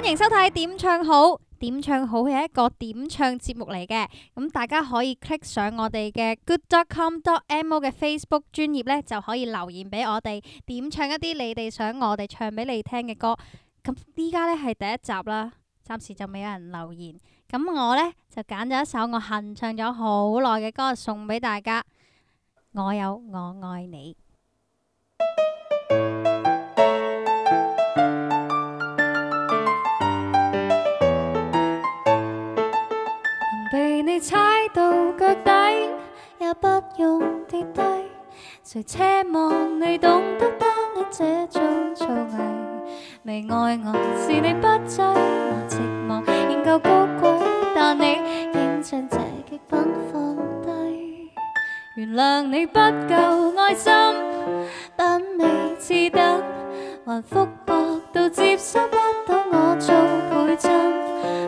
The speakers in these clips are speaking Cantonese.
歡迎收睇點唱好。點唱好係一個點唱節目嚟嘅，咁大家可以 click 上我哋嘅 good.com.mo 嘅 Facebook 專頁呢，就可以留言俾我哋點唱一啲你哋想我哋唱俾你聽嘅歌。咁依家呢係第一集啦，暫時就未有人留言。咁我呢，就揀咗一首我恨唱咗好耐嘅歌送俾大家。我有我愛你。被你踩到腳底，也不用跌低。誰奢望你懂得單戀這種造藝？未愛我是你不濟，我寂寞仍夠高貴，但你竟將這極品放低。原諒你不夠愛心，品味次等，還福薄到接收不到我做陪襯，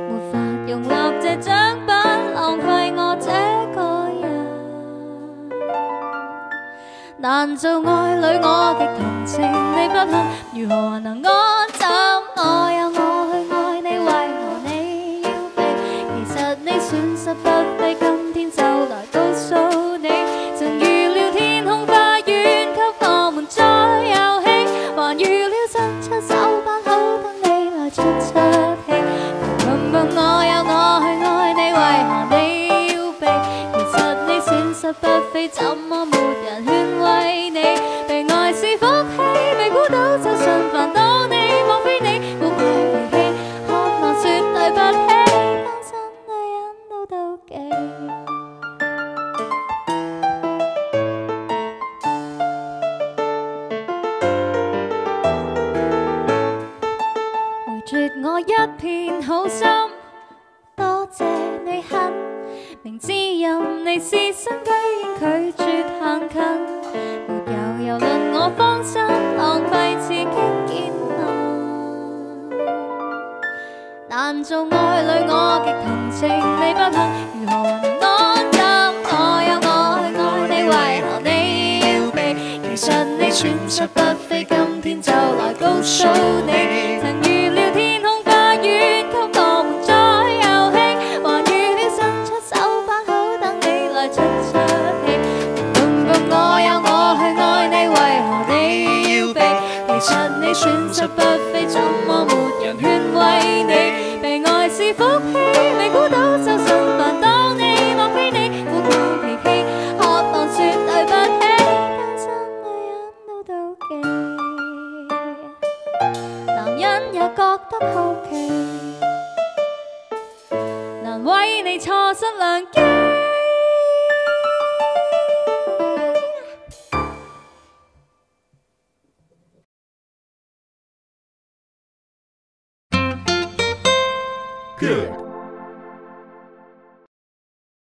沒法容納這獎品浪費我這個人。難做愛侶我極同情你不幸，如何還能安枕？我有我去愛你，為何你要避？其實你損失不菲，今天就來告訴你，曾預料天空花園給我們再遊戲，還預料伸出手把好等你來出出氣。我有我去愛你，為何你要避？其實你損失不菲，怎麼沒人勸慰你？被愛是福氣，未估到就順煩到你，莫非你沒壞脾氣，渴望說對不起，單身女人都妒忌。回絕我一片好心，多謝你恨，明知任你是新居然拒絕行近，沒有郵輪我芳心，浪費刺激見能。難做愛侶我極同情你不幸，如何還能安枕？我有我去愛你，為何你要避？其實你損失不菲，今天就來告訴你，曾預料天空花園給我們再遊戲，還預料伸出手把好等你來出出氣。我有我去愛你，為何你要避？其實你損失不菲，怎麼沒人勸慰你？被愛是福氣，未估到就順煩當你，莫非你沒壞脾氣，渴望說對不起，單身女人都妒忌，男人也覺得好奇，難為你錯失良機。Good.